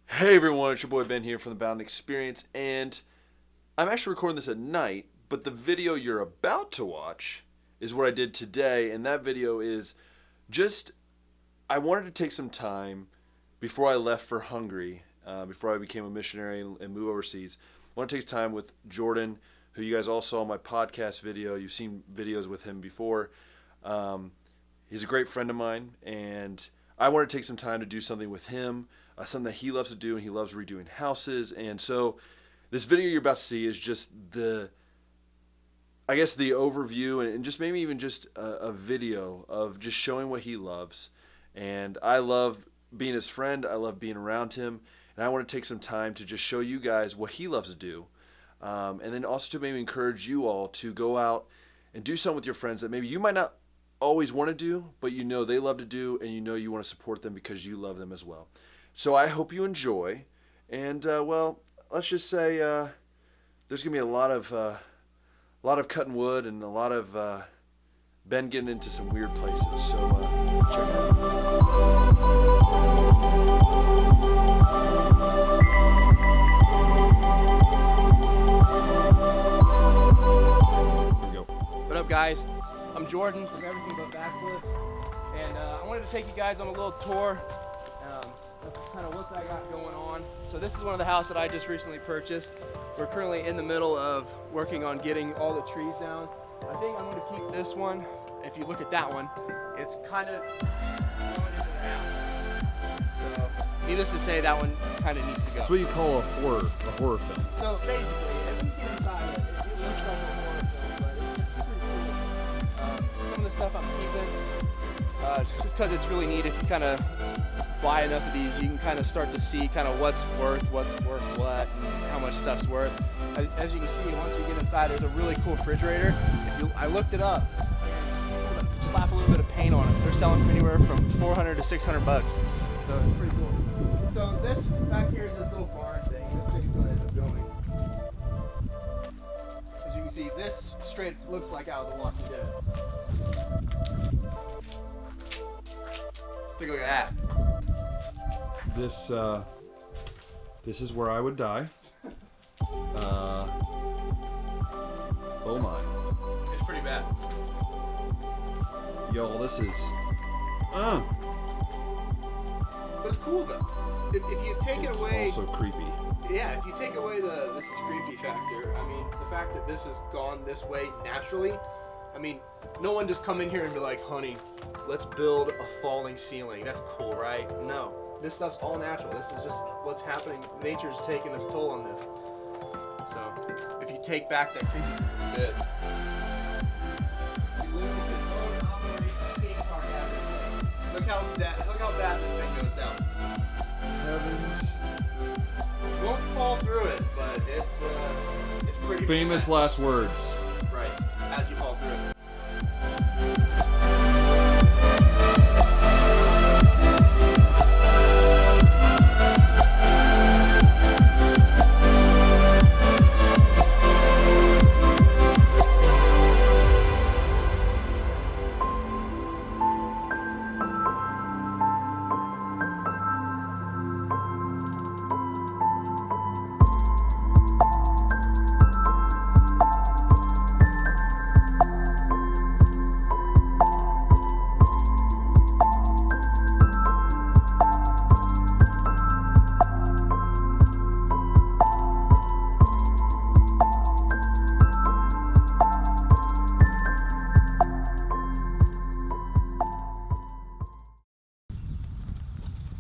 Hey everyone, it's your boy Ben here from the Bowden Experience, and I'm actually recording this at night, but the video you're about to watch is what I did today, and that video is just, I wanted to take some time before I left for Hungary, before I became a missionary and moved overseas. I want to take time with Jordan, who you guys all saw in my podcast video. You've seen videos with him before. He's a great friend of mine, and I want to take some time to do something with him, something that he loves to do, and he loves redoing houses. And so this video you're about to see is just the overview and just maybe even just a video of just showing what he loves. And I love being his friend. I love being around him. And I want to take some time to just show you guys what he loves to do. And then also to maybe encourage you all to go out and do something with your friends that maybe you might not always want to do, but you know they love to do, and you know you want to support them because you love them as well. So I hope you enjoy, and well, let's just say there's gonna be a lot of cutting wood and a lot of Ben getting into some weird places. So check it out. Here we go. What up, guys? I'm Jordan from Everything But Backflips, and I wanted to take you guys on a little tour of kind of what I got going on. So this is one of the houses that I just recently purchased. We're currently in the middle of working on getting all the trees down. I think I'm going to keep this one. If you look at that one, it's kind of going into the house. So needless to say, that one kind of needs to go. That's what you call a horror film. So basically, if you get inside it looks like a horror film, but it's pretty cool. Some of the stuff I'm keeping, just because it's really neat. If you kind of buy enough of these, you can kind of start to see kind of what's worth what, and how much stuff's worth. As you can see, once you get inside, there's a really cool refrigerator. I looked it up. Slap a little bit of paint on it. They're selling for anywhere from $400 to $600. So it's pretty cool. So this back here is this little barn thing. This thing's going to end up building. As you can see, this straight looks like out of The Walking Dead. Take a look at that. This is where I would die. Oh my. It's pretty bad. Yo, this is. But it's cool though. If you take it away. It's also creepy. Yeah, if you take away the this is creepy factor, I mean, the fact that this has gone this way naturally, I mean, no one just come in here and be like, honey, let's build a falling ceiling. That's cool, right? No. This stuff's all natural. This is just what's happening. Nature's taking its toll on this. So, if you take back that creepy bit. You live with this own operating skate park average. Look how bad this thing goes down. Heavens. You won't fall through it, but it's pretty Famous bad. last words. Right, as you fall through it.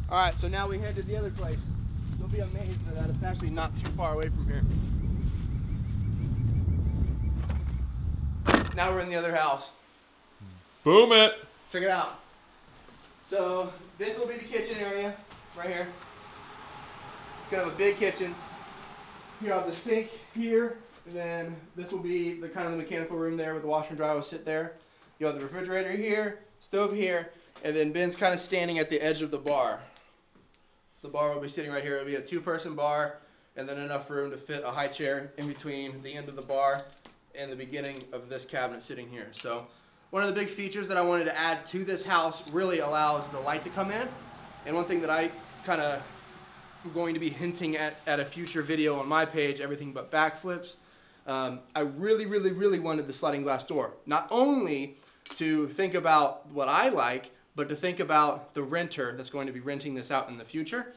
Alright, so now we head to the other place. You'll be amazed that it's actually not too far away from here. Now we're in the other house. Boom it. Check it out. So this will be the kitchen area, right here. It's gonna have a big kitchen. You have the sink here, and then this will be the kind of the mechanical room there where the washer and dryer will sit there. You have the refrigerator here, stove here, and then Ben's kind of standing at the edge of the bar. The bar will be sitting right here. It'll be a two-person bar, and then enough room to fit a high chair in between the end of the bar and the beginning of this cabinet sitting here. So one of the big features that I wanted to add to this house really allows the light to come in. And one thing that I kind of I'm going to be hinting at a future video on my page, Everything But Backflips. I really wanted the sliding glass door. Not only to think about what I like, but to think about the renter that's going to be renting this out in the future.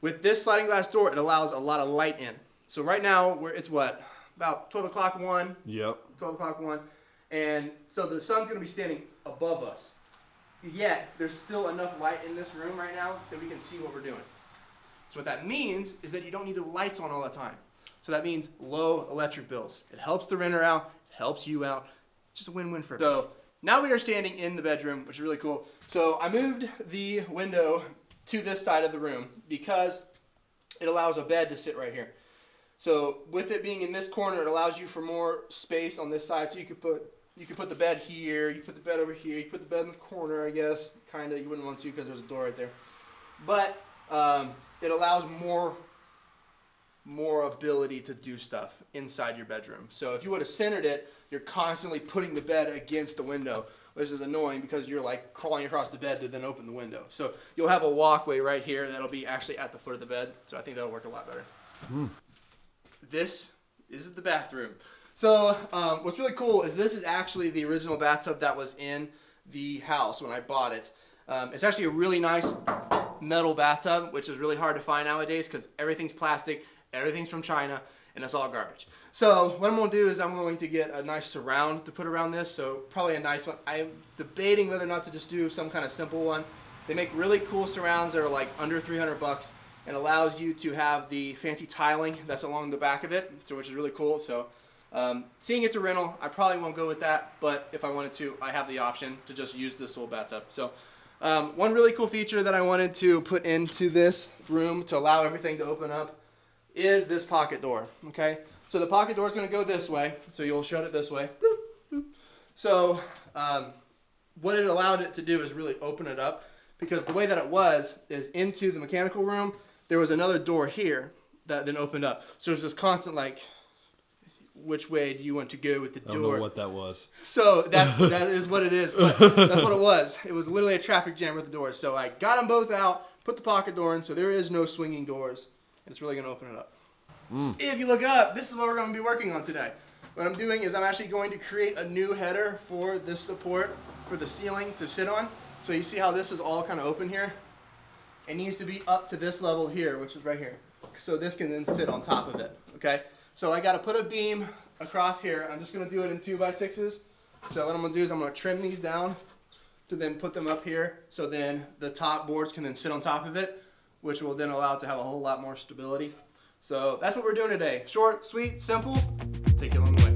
With this sliding glass door, it allows a lot of light in. So right now, it's what? About 12 o'clock 1? Yep. 12 o'clock 1. And so the sun's going to be standing above us. Yet, there's still enough light in this room right now that we can see what we're doing. So what that means is that you don't need the lights on all the time. So that means low electric bills. It helps the renter out, it helps you out. It's just a win-win for everyone. So now we are standing in the bedroom, which is really cool. So I moved the window to this side of the room because it allows a bed to sit right here. So with it being in this corner, it allows you for more space on this side. So you could put the bed here, you put the bed over here, you put the bed in the corner, I guess. Kind of, you wouldn't want to because there's a door right there. But it allows more ability to do stuff inside your bedroom. So if you would have centered it, you're constantly putting the bed against the window, which is annoying because you're like crawling across the bed to then open the window. So you'll have a walkway right here that'll be actually at the foot of the bed. So I think that'll work a lot better. This is the bathroom. So what's really cool is this is actually the original bathtub that was in the house when I bought it. It's actually a really nice metal bathtub, which is really hard to find nowadays because everything's plastic, everything's from China, and it's all garbage. So what I'm going to do is I'm going to get a nice surround to put around this, so probably a nice one. I'm debating whether or not to just do some kind of simple one. They make really cool surrounds that are like under $300 and allows you to have the fancy tiling that's along the back of it, so which is really cool. So seeing it's a rental, I probably won't go with that, but if I wanted to, I have the option to just use this little bathtub. So one really cool feature that I wanted to put into this room to allow everything to open up is this pocket door, okay? So the pocket door is going to go this way, so you'll shut it this way. So what it allowed it to do is really open it up, because the way that it was is into the mechanical room, there was another door here that then opened up. So it was this constant like, which way do you want to go with the door? I don't know what that was. So that is what it is. But that's what it was. It was literally a traffic jam with the doors. So I got them both out, put the pocket door in, so there is no swinging doors. It's really going to open it up. If you look up, this is what we're going to be working on today. What I'm doing is I'm actually going to create a new header for this support for the ceiling to sit on. So you see how this is all kind of open here? It needs to be up to this level here, which is right here. So this can then sit on top of it, okay? So I got to put a beam across here. I'm just going to do it in 2x6s. So what I'm going to do is I'm going to trim these down to then put them up here. So then the top boards can then sit on top of it, which will then allow it to have a whole lot more stability. So that's what we're doing today. Short, sweet, simple. Take you along the way.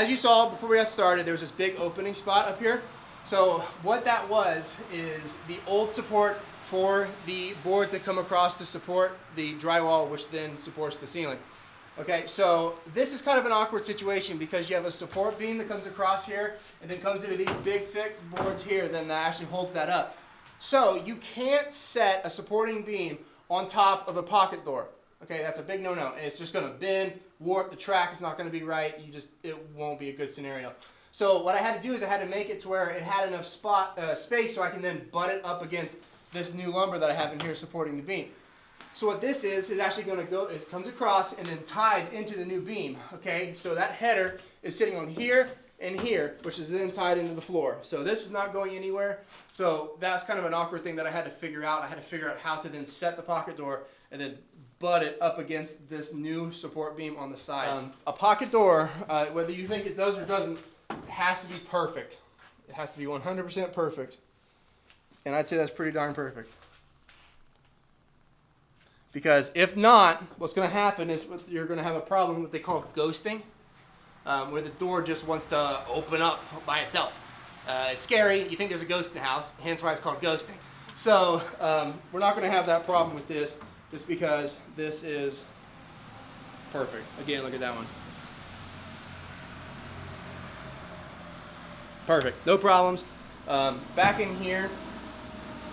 as you saw before we got started, there was this big opening spot up here. So what that was is the old support for the boards that come across to support the drywall, which then supports the ceiling. Okay, so this is kind of an awkward situation because you have a support beam that comes across here and then comes into these big thick boards here, then that actually holds that up. So you can't set a supporting beam on top of a pocket door. Okay, that's a big no-no. It's just going to bend, warp, the track is not going to be right. It won't be a good scenario. So what I had to do is I had to make it to where it had enough space so I can then butt it up against this new lumber that I have in here supporting the beam. So what this is actually going to go, it comes across and then ties into the new beam. Okay, so that header is sitting on here and here, which is then tied into the floor. So this is not going anywhere. So that's kind of an awkward thing that I had to figure out. I had to figure out how to then set the pocket door and then butt it up against this new support beam on the side. A pocket door, whether you think it does or doesn't, has to be perfect. It has to be 100% perfect. And I'd say that's pretty darn perfect. Because if not, what's going to happen is you're going to have a problem that they call ghosting, where the door just wants to open up by itself. It's scary. You think there's a ghost in the house, hence why it's called ghosting. So we're not going to have that problem with this, just because this is perfect. Again, look at that one. Perfect. No problems. Back in here,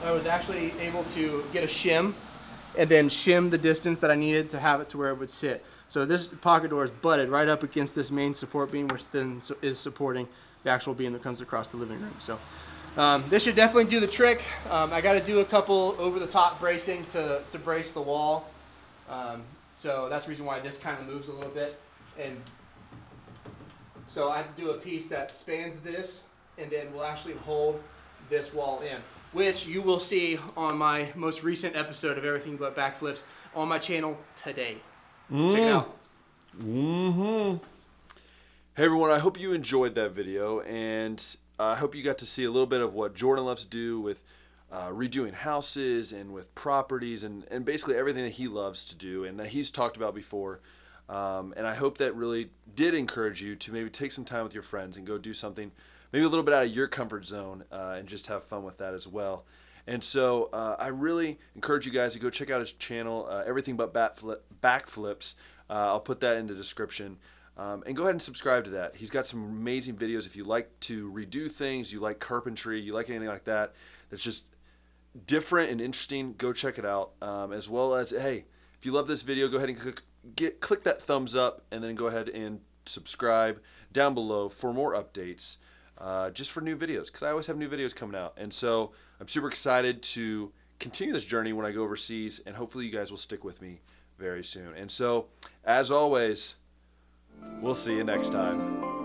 I was actually able to get a shim and then shim the distance that I needed to have it to where it would sit. So this pocket door is butted right up against this main support beam, which then is supporting the actual beam that comes across the living room. So this should definitely do the trick. I got to do a couple over-the-top bracing to brace the wall. So that's the reason why this kind of moves a little bit. And so I have to do a piece that spans this and then will actually hold this wall in, which you will see on my most recent episode of Everything But Backflips on my channel today. Check it out. Hey everyone, I hope you enjoyed that video, and I hope you got to see a little bit of what Jordan loves to do with redoing houses and with properties and basically everything that he loves to do and that he's talked about before. And I hope that really did encourage you to maybe take some time with your friends and go do something maybe a little bit out of your comfort zone and just have fun with that as well. And so I really encourage you guys to go check out his channel, Everything But Backflips. I'll put that in the description. And go ahead and subscribe to that. He's got some amazing videos. If you like to redo things, you like carpentry, you like anything like that, that's just different and interesting, go check it out. As well as, hey, if you love this video, go ahead and click that thumbs up and then go ahead and subscribe down below for more updates. Just for new videos, because I always have new videos coming out. And so I'm super excited to continue this journey when I go overseas, and hopefully you guys will stick with me very soon. And so, as always, we'll see you next time.